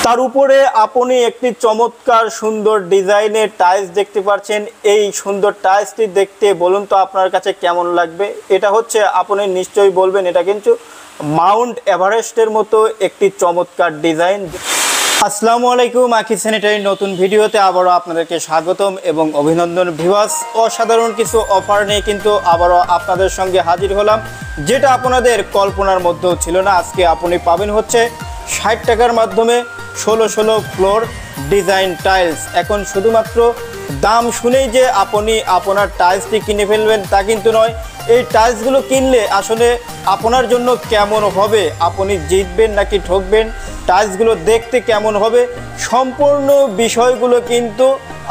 তার উপরে আপনি একটি চমৎকার সুন্দর ডিজাইনের টাইলস দেখতে পাচ্ছেন। এই সুন্দর টাইলসটি দেখতে বলুন তো আপনার কাছে কেমন লাগবে। এটা হচ্ছে আপনি নিশ্চয়ই বলবেন এটা কিন্তু মাউন্ট এভারেস্টের মতো একটি চমৎকার ডিজাইন। আসসালামু আলাইকুম, আখি স্যানিটারি নতুন ভিডিওতে আবারও আপনাদেরকে স্বাগতম এবং অভিনন্দন। ভিউয়ার্স, অসাধারণ কিছু অফার নিয়ে কিন্তু আবারও আপনাদের সঙ্গে হাজির হলাম, যেটা আপনাদের কল্পনার মধ্যেও ছিল না। আজকে আপনি পাবেন হচ্ছে 60 টাকার মাধ্যমে 16 ফ্লোর ডিজাইন টাইলস। এখন শুধুমাত্র দাম শুনেই যে আপনি আপনার টাইলসটি কিনে ফেলবেন তা কিন্তু নয়। এই টাইলসগুলো কিনলে আসলে আপনার জন্য কেমন হবে, আপনি জিতবেন নাকি ঠকবেন, টাইলসগুলো দেখতে কেমন হবে, সম্পূর্ণ বিষয়গুলো কিন্তু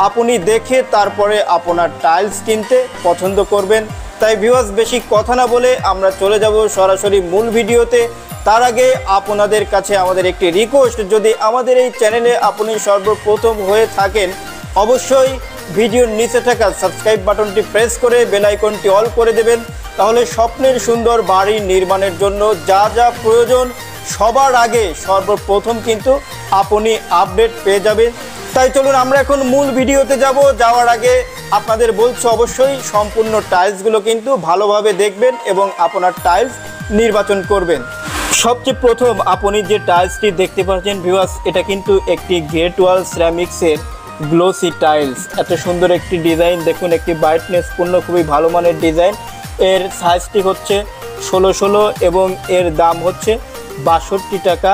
আপনি দেখে তারপরে আপনার টাইলস কিনতে পছন্দ করবেন। তাই ভিউয়ার্স, বেশি কথা না বলে আমরা চলে যাব সরাসরি মূল ভিডিওতে। তার আগে আপনাদের কাছে আমাদের একটি রিকোয়েস্ট, যদি আমাদের এই চ্যানেলে আপনি সর্বপ্রথম হয়ে থাকেন অবশ্যই ভিডিওর নিচে থাকা সাবস্ক্রাইব বাটনটি প্রেস করে বেল আইকনটি অল করে দেবেন। তাহলে স্বপ্নের সুন্দর বাড়ি নির্মাণের জন্য যা যা প্রয়োজন সবার আগে সর্বপ্রথম কিন্তু আপনি আপডেট পেয়ে যাবেন। তাই চলুন আমরা এখন মূল ভিডিওতে যাব। যাওয়ার আগে আপনাদের বলছি অবশ্যই সম্পূর্ণ টাইলসগুলো কিন্তু ভালোভাবে দেখবেন এবং আপনার টাইলস নির্বাচন করবেন। সবচেয়ে প্রথম আপনি যে টাইলসটি দেখতে পাচ্ছেন ভিউয়ার্স, এটা কিন্তু একটি গ্রেট ওয়াল সিরামিক্সের গ্লোসি টাইলস। এত সুন্দর একটি ডিজাইন দেখুন, একটি ব্রাইটনেস পূর্ণ খুবই ভালো মানের ডিজাইন। এর সাইজটি হচ্ছে 16 এবং এর দাম হচ্ছে 62 টাকা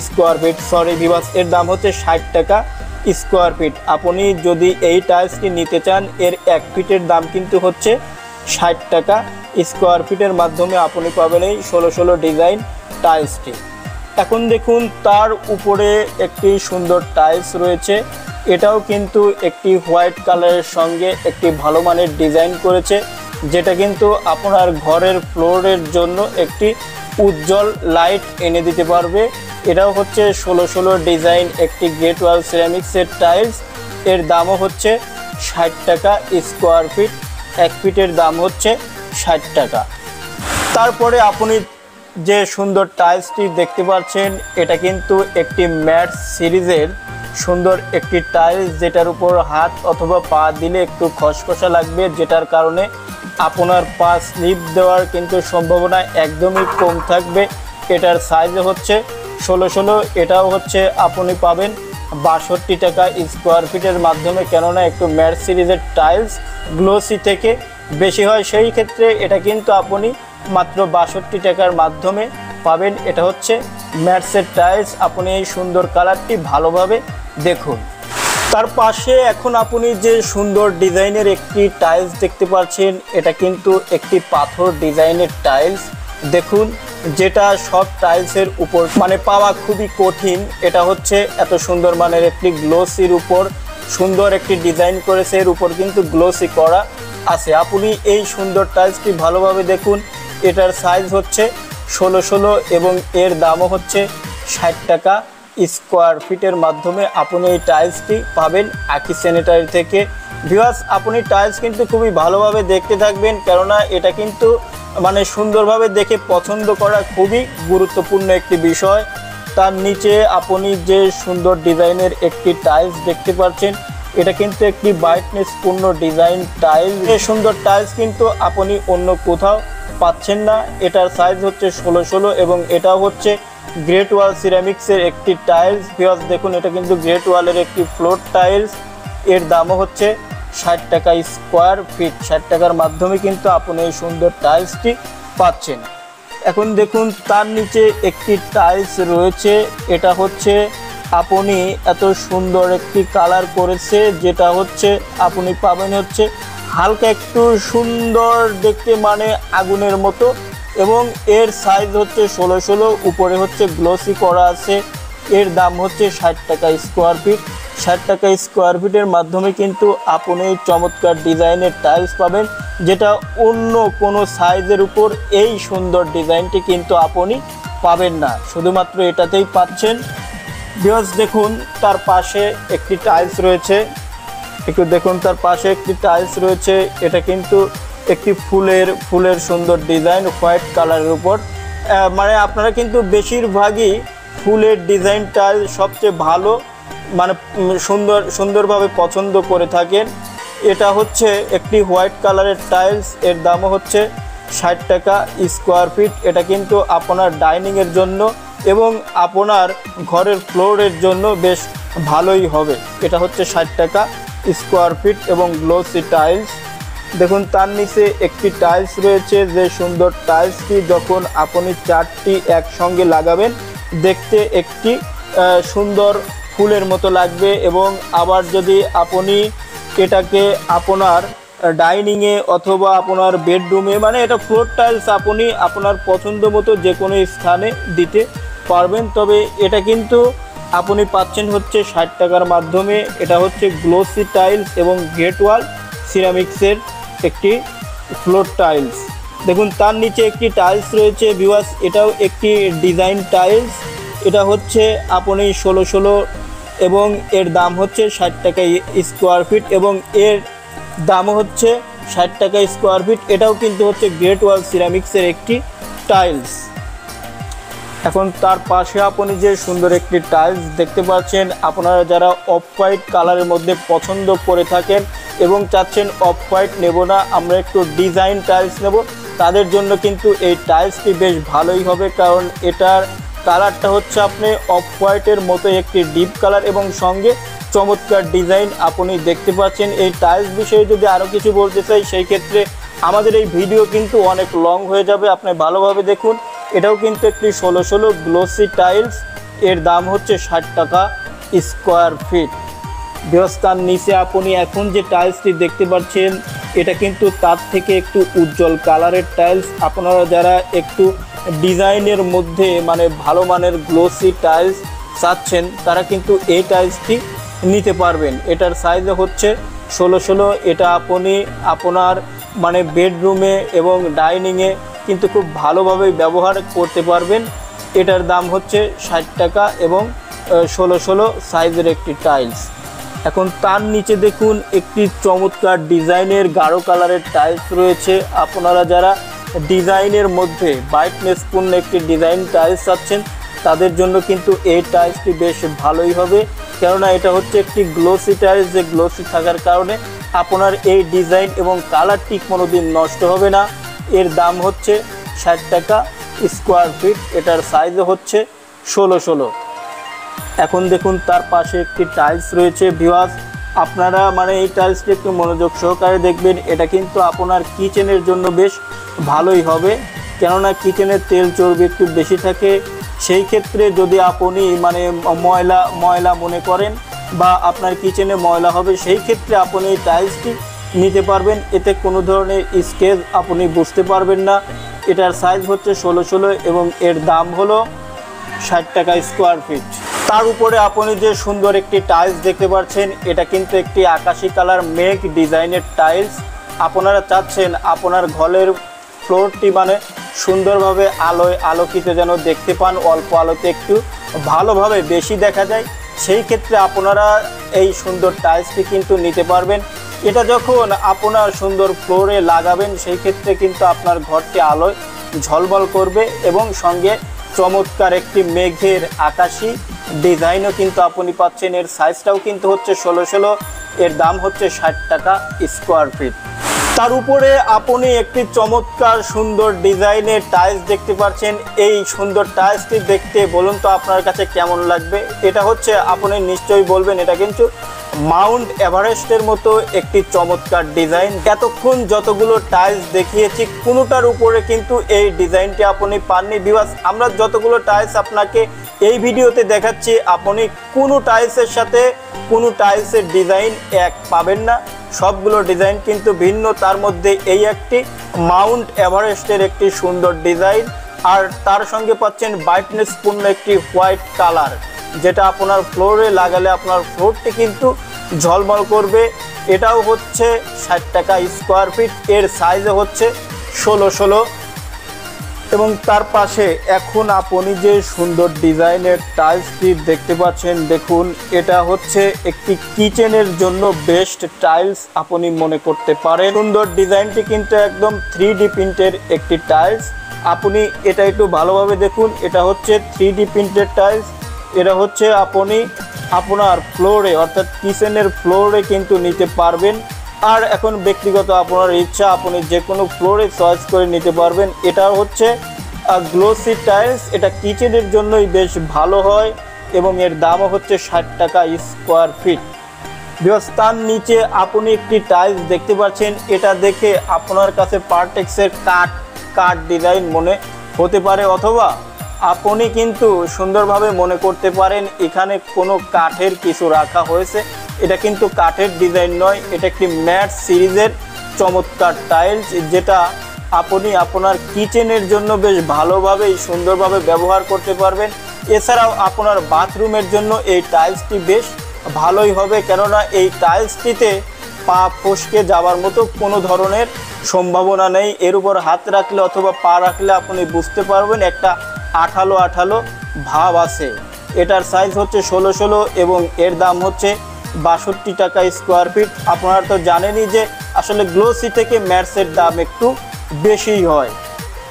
স্কোয়ার ফিট। সরি ভিউয়ার্স, এর দাম হচ্ছে 60 টাকা স্কোয়ার ফিট। আপনি যদি এই টাইলসটি নিতে চান এর 1 ফিটের দাম কিন্তু হচ্ছে 60 টাকা স্কোয়ার ফিটের মাধ্যমে আপনি পাবেন এই 16 ডিজাইন টাইলসটি। এখন দেখুন তার উপরে একটি সুন্দর টাইলস রয়েছে। এটাও কিন্তু একটি হোয়াইট কালারের সঙ্গে একটি ভালো মানের ডিজাইন করেছে, যেটা কিন্তু আপনার ঘরের ফ্লোরের জন্য একটি উজ্জ্বল লাইট এনে দিতে পারবে। এটাও হচ্ছে 16 ডিজাইন একটি গ্রেট ওয়াল সিরামিক্সের টাইলস। এর দামও হচ্ছে 60 টাকা স্কোয়ার ফিট। 1 ফিটের দাম হচ্ছে 60 টাকা। তারপরে আপনি যে সুন্দর টাইলসটি দেখতে পাচ্ছেন এটা কিন্তু একটি ম্যাট সিরিজের সুন্দর একটি টাইলস, যেটার উপর হাত অথবা পা দিলে একটু খসখসা লাগবে, যেটার কারণে আপনার পা স্লিপ দেওয়ার কিন্তু সম্ভাবনা একদমই কম থাকবে। এটার সাইজ হচ্ছে 16। এটাও হচ্ছে আপনি পাবেন 62 টাকা স্কোয়ার ফিটের মাধ্যমে। কেননা একটু ম্যাট সিরিজের টাইলস গ্লোসি থেকে বেশি হয়, সেই ক্ষেত্রে এটা কিন্তু আপনি মাত্র 62 টাকার মাধ্যমে পাবেন। এটা হচ্ছে ম্যাটসের টাইলস। আপনি এই সুন্দর কালারটি ভালোভাবে দেখুন। তার পাশে এখন আপনি যে সুন্দর ডিজাইনের একটি টাইলস দেখতে পাচ্ছেন, এটা কিন্তু একটি পাথর ডিজাইনের টাইলস। দেখুন, যেটা সব টাইলসের উপর মানে পাওয়া খুবই কঠিন। এটা হচ্ছে এত সুন্দর মানের একটি গ্লোসির উপর সুন্দর একটি ডিজাইন করেছে, এর উপর কিন্তু গ্লোসি করা আছে। আপনি এই সুন্দর টাইলসটি ভালোভাবে দেখুন। এটার সাইজ হচ্ছে 16 এবং এর দামও হচ্ছে 60 টাকা স্কোয়ার ফিটের মাধ্যমে আপনি এই টাইলসটি পাবেন আখি স্যানিটারি থেকে। ভিউয়ার্স, আপনি টাইলস কিন্তু খুবই ভালোভাবে দেখতে থাকবেন, কেননা এটা কিন্তু মানে সুন্দরভাবে দেখে পছন্দ করা খুবই গুরুত্বপূর্ণ একটি বিষয়। তার নিচে আপনি যে সুন্দর ডিজাইনের একটি টাইলস দেখতে পাচ্ছেন, এটা কিন্তু একটি ব্রাইটনেস পূর্ণ ডিজাইন টাইলস। এই সুন্দর টাইলস কিন্তু আপনি অন্য কোথাও পাচ্ছেন না। এটার সাইজ হচ্ছে 16 এবং এটাও হচ্ছে গ্রেট ওয়াল সিরামিক্সের একটি টাইলস। ভিউয়ার্স দেখুন, এটা কিন্তু গ্রেট ওয়ালের একটি ফ্লোর টাইলস। এর দামও হচ্ছে 60 টাকা স্কোয়ার ফিট। 60 টাকার মাধ্যমে কিন্তু আপনি এই সুন্দর টাইলসটি পাচ্ছেন। এখন দেখুন তার নিচে একটি টাইলস রয়েছে। এটা হচ্ছে আপনি এত সুন্দর একটি কালার করেছে, যেটা হচ্ছে আপনি পাবেন হচ্ছে হালকা একটু সুন্দর দেখতে মানে আগুনের মতো, এবং এর সাইজ হচ্ছে 16। উপরে হচ্ছে গ্লোসি করা আছে। এর দাম হচ্ছে 60 টাকা স্কোয়ার ফিট। 60 টাকা স্কোয়ার ফিটের মাধ্যমে কিন্তু আপনি চমৎকার ডিজাইনের টাইলস পাবেন, যেটা অন্য কোনো সাইজের উপর এই সুন্দর ডিজাইনটি কিন্তু আপনি পাবেন না, শুধুমাত্র এটাতেই পাচ্ছেন। ভিউয়ার্স দেখুন, তার পাশে একটি টাইলস রয়েছে। একটু দেখুন, তার পাশে একটি টাইলস রয়েছে। এটা কিন্তু একটি ফুলের সুন্দর ডিজাইন হোয়াইট কালারের উপর। মানে আপনারা কিন্তু বেশিরভাগই ফুলের ডিজাইন টাইলস সবচেয়ে ভালো মানে সুন্দরভাবে পছন্দ করে থাকেন। এটা হচ্ছে একটি হোয়াইট কালারের টাইলস, এর দামও হচ্ছে 60 টাকা স্কোয়ার ফিট। এটা কিন্তু আপনার ডাইনিংয়ের জন্য এবং আপনার ঘরের ফ্লোরের জন্য বেশ ভালোই হবে। এটা হচ্ছে 60 টাকা স্কোয়ার ফিট এবং গ্লোসি টাইলস। দেখুন তার নিচে একটি টাইলস রয়েছে, যে সুন্দর টাইলসটি যখন আপনি 4টি একসঙ্গে লাগাবেন দেখতে একটি সুন্দর ফুলের মতো লাগবে। এবং আবার যদি আপনি এটাকে আপনার ডাইনিংয়ে অথবা আপনার বেডরুমে, মানে এটা ফ্লোর টাইলস আপনি আপনার পছন্দ মতো যে কোনো স্থানে দিতে পারবেন। তবে এটা কিন্তু আপনি পাচ্ছেন হচ্ছে 60 টাকার মাধ্যমে। এটা হচ্ছে গ্লোসি টাইলস এবং গেট ওয়াল সিরামিক্সের একটি ফ্লোর টাইলস। দেখুন তার নিচে একটি টাইলস রয়েছে ভিউয়ার্স, এটাও একটি ডিজাইন টাইলস। এটা হচ্ছে আপনি 16 এবং এর দাম হচ্ছে 60 টাকা স্কোয়ার ফিট এবং এর দামও হচ্ছে 60 টাকা স্কোয়ার ফিট। এটাও কিন্তু হচ্ছে গ্রেট ওয়াল সিরামিক্সের একটি টাইলস। এখন তার পাশে আপনি যে সুন্দর একটি টাইলস দেখতে পাচ্ছেন, আপনারা যারা অফ হোয়াইট কালারের মধ্যে পছন্দ করে থাকেন এবং চাচ্ছেন অফ হোয়াইট নেব না, আমরা একটু ডিজাইন টাইলস নেব, তাদের জন্য কিন্তু এই টাইলসটি বেশ ভালোই হবে। কারণ এটার কালারটা হচ্ছে আপনি অফ হোয়াইটের মতো একটি ডিপ কালার এবং সঙ্গে চমৎকার ডিজাইন আপনি দেখতে পাচ্ছেন। এই টাইলস বিষয়ে যদি আরও কিছু বলতে চাই সেই ক্ষেত্রে আমাদের এই ভিডিও কিন্তু অনেক লং হয়ে যাবে, আপনি ভালোভাবে দেখুন। এটাও কিন্তু একটি 16 গ্লোসি টাইলস, এর দাম হচ্ছে 60 টাকা স্কোয়ার ফিট। ব্যবস্থার নিচে আপনি এখন যে টাইলসটি দেখতে পাচ্ছেন এটা কিন্তু তার থেকে একটু উজ্জ্বল কালারের টাইলস। আপনারা যারা একটু ডিজাইনের মধ্যে মানে ভালো মানের গ্লোসি টাইলস চাচ্ছেন তারা কিন্তু এই টাইলসটি নিতে পারবেন। এটার সাইজে হচ্ছে 16। এটা আপনি আপনার মানে বেডরুমে এবং ডাইনিংয়ে কিন্তু খুব ভালোভাবে ব্যবহার করতে পারবেন। এটার দাম হচ্ছে 60 টাকা এবং 16 সাইজের একটি টাইলস। এখন তার নিচে দেখুন একটি চমৎকার ডিজাইনের গাঢ় কালারের টাইলস রয়েছে। আপনারা যারা ডিজাইনের মধ্যে ব্রাইটনেসপূর্ণ একটি ডিজাইন টাইলস চাচ্ছেন তাদের জন্য কিন্তু এই টাইলসটি বেশ ভালোই হবে। কেননা এটা হচ্ছে একটি গ্লোসি টাইলস, যে গ্লোসি থাকার কারণে আপনার এই ডিজাইন এবং কালারটি কোনোদিন নষ্ট হবে না। এর দাম হচ্ছে 60 টাকা স্কোয়ার ফিট। এটার সাইজও হচ্ছে 16। এখন দেখুন তার পাশে একটি টাইলস রয়েছে ভিউয়ার্স, আপনারা মানে এই টাইলসটি একটু মনোযোগ সহকারে দেখবেন। এটা কিন্তু আপনার কিচেনের জন্য বেশ ভালোই হবে, কেননা কিচেনের তেল চর্বি একটু বেশি থাকে। সেই ক্ষেত্রে যদি আপনি মানে ময়লা মনে করেন বা আপনার কিচেনে ময়লা হবে, সেই ক্ষেত্রে আপনি এই টাইলসটি নিতে পারবেন। এতে কোনো ধরনের স্কেচ আপনি বুঝতে পারবেন না। এটার সাইজ হচ্ছে 16 এবং এর দাম হলো 60 টাকা স্কোয়ার ফিট। তার উপরে আপনি যে সুন্দর একটি টাইলস দেখতে পাচ্ছেন এটা কিন্তু একটি আকাশি কালার মেঘ ডিজাইনের টাইলস। আপনারা চাচ্ছেন আপনার ঘরের ফ্লোরটি মানে সুন্দরভাবে আলোকিত যেন দেখতে পান, অল্প আলোতে একটু ভালোভাবে বেশি দেখা যায়, সেই ক্ষেত্রে আপনারা এই সুন্দর টাইলসটি কিন্তু নিতে পারবেন। এটা যখন আপনার সুন্দর ফ্লোরে লাগাবেন সেই ক্ষেত্রে কিন্তু আপনার ঘরটি আলোয় ঝলমল করবে এবং সঙ্গে চমৎকার একটি মেঘের আকাশি ডিজাইনও কিন্তু আপনি পাচ্ছেন। এর সাইজটাও কিন্তু হচ্ছে 16, এর দাম হচ্ছে 60 টাকা স্কোয়ার ফিট। তার উপরে আপনি একটি চমৎকার সুন্দর ডিজাইনের টাইলস দেখতে পাচ্ছেন। এই সুন্দর টাইলসটি দেখতে বলুন তো আপনার কাছে কেমন লাগবে? এটা হচ্ছে আপনি নিশ্চয়ই বলবেন এটা কিন্তু মাউন্ট এভারেস্টের মতো একটি চমৎকার ডিজাইন। এতক্ষণ যতগুলো টাইলস দেখিয়েছি কোনোটার উপরে কিন্তু এই ডিজাইনটি আপনি পাননি ভিউয়ার্স। আমরা যতগুলো টাইলস আপনাকে এই ভিডিওতে দেখাচ্ছি আপনি কোনো টাইলসের সাথে কোনো টাইলসের ডিজাইন এক পাবেন না, সবগুলো ডিজাইন কিন্তু ভিন্ন। তার মধ্যে এই একটি মাউন্ট এভারেস্টের একটি সুন্দর ডিজাইন, আর তার সঙ্গে পাচ্ছেন ব্রাইটনেসপূর্ণ একটি হোয়াইট কালার, যেটা আপনার ফ্লোরে লাগালে আপনার ফ্লোরটি কিন্তু ঝলমল করবে। এটাও হচ্ছে 60 টাকা স্কোয়ার ফিট, এর সাইজে হচ্ছে 16। এবং তার পাশে এখন আপনি যে সুন্দর ডিজাইনের টাইলসটি দেখতে পাচ্ছেন, দেখুন এটা হচ্ছে একটি কিচেনের জন্য বেস্ট টাইলস আপনি মনে করতে পারেন। সুন্দর ডিজাইনটি কিন্তু একদম 3D প্রিন্টের একটি টাইলস। আপনি এটা একটু ভালোভাবে দেখুন। এটা হচ্ছে 3D প্রিন্টেড টাইলস। এটা হচ্ছে আপনি আপনার ফ্লোরে অর্থাৎ কিচেনের ফ্লোরে কিন্তু নিতে পারবেন। আর এখন ব্যক্তিগত আপনার ইচ্ছা, আপনি যে কোনো ফ্লোরে চয়েস করে নিতে পারবেন। এটা হচ্ছে গ্লোসি টাইলস। এটা কিচেনের জন্যই বেশ ভালো হয় এবং এর দামও হচ্ছে 60 টাকা স্কোয়ার ফিট। তার নিচে আপনি একটি টাইলস দেখতে পাচ্ছেন। এটা দেখে আপনার কাছে পার্টেক্সের কাঠ ডিজাইন মনে হতে পারে, অথবা আপনি কিন্তু সুন্দরভাবে মনে করতে পারেন এখানে কোনো কাঠের কিছু রাখা হয়েছে। এটা কিন্তু কাঠের ডিজাইন নয়, এটা একটি ম্যাট সিরিজের চমৎকার টাইলস, যেটা আপনি আপনার কিচেনের জন্য বেশ ভালোভাবেই সুন্দরভাবে ব্যবহার করতে পারবেন। এছাড়াও আপনার বাথরুমের জন্য এই টাইলসটি বেশ ভালোই হবে, কেননা এই টাইলসটিতে পা ফসকে যাওয়ার মতো কোনো ধরনের সম্ভাবনা নেই। এর উপর হাত রাখলে অথবা পা রাখলে আপনি বুঝতে পারবেন একটা আঠালো আঠালো ভাব আছে। এটার সাইজ হচ্ছে 16x16 এবং এর দাম হচ্ছে 62 টাকা স্কোয়ার ফিট। আপনারা তো জানেনই যে আসলে গ্লোসি থেকে ম্যাটসের দাম একটু বেশিই হয়।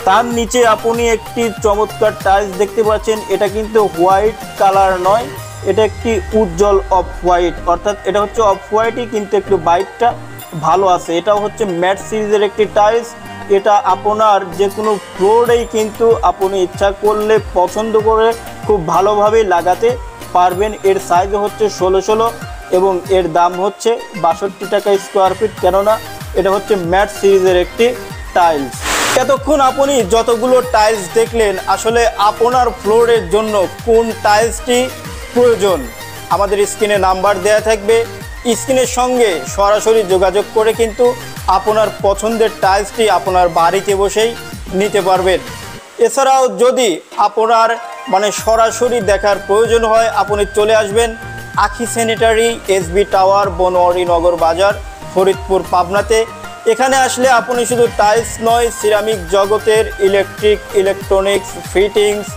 তার নিচে আপনি একটি চমৎকার টাইলস দেখতে পাচ্ছেন। এটা কিন্তু হোয়াইট কালার নয়, এটা একটি উজ্জ্বল অফ হোয়াইট, অর্থাৎ এটা হচ্ছে অফ হোয়াইটই কিন্তু একটু বাইটটা ভালো আছে। এটাও হচ্ছে ম্যাট সিরিজের একটি টাইলস। এটা আপনার যে কোনো ফ্লোরেই কিন্তু আপনি ইচ্ছা করলে পছন্দ করে খুব ভালোভাবেই লাগাতে পারবেন। এর সাইজ হচ্ছে 16x16 এবং এর দাম হচ্ছে 62 টাকা স্কোয়ার ফিট, কেননা এটা হচ্ছে ম্যাট সিরিজের একটি টাইলস। এতক্ষণ আপনি যতগুলো টাইলস দেখলেন, আসলে আপনার ফ্লোরের জন্য কোন টাইলসটি প্রয়োজন আমাদের স্ক্রিনে নাম্বার দেয়া থাকবে। স্ক্রিনের সঙ্গে সরাসরি যোগাযোগ করে কিন্তু আপনার পছন্দের টাইলসটি আপনার বাড়িতে বসেই নিতে পারবেন। এছাড়াও যদি আপনার সরাসরি দেখার প্রয়োজন হয়, আপনি চলে আসবেন আখি স্যানিটারি, এসবি টাওয়ার, বনোয়ারি নগর বাজার, ফরিদপুর, পাবনাতে। এখানে আসলে আপনি শুধু টাইলস নয়, সিরামিক জগতের ইলেকট্রনিক্স ফিটিংস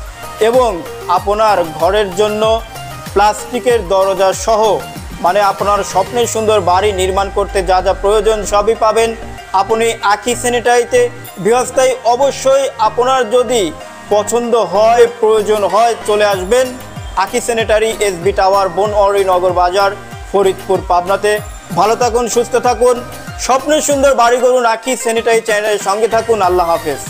এবং আপনার ঘরের জন্য প্লাস্টিকের দরজা সহ আপনার স্বপ্নের সুন্দর বাড়ি নির্মাণ করতে যা যা প্রয়োজন সবই পাবেন আপনি আখি স্যানিটারিতে। বৃহস্পতি অবশ্যই আপনার যদি পছন্দ হয়, প্রয়োজন হয়, চলে আসবেন আখি স্যানিটারি, এসবি টাওয়ার, বনওয়ারি নগর বাজার, ফরিদপুর, পাবনাতে। ভালো থাকুন, সুস্থ থাকুন, স্বপ্নের সুন্দর বাড়ি করুন। আখি স্যানিটারি চ্যানেলের সঙ্গে থাকুন। আল্লাহ হাফেজ।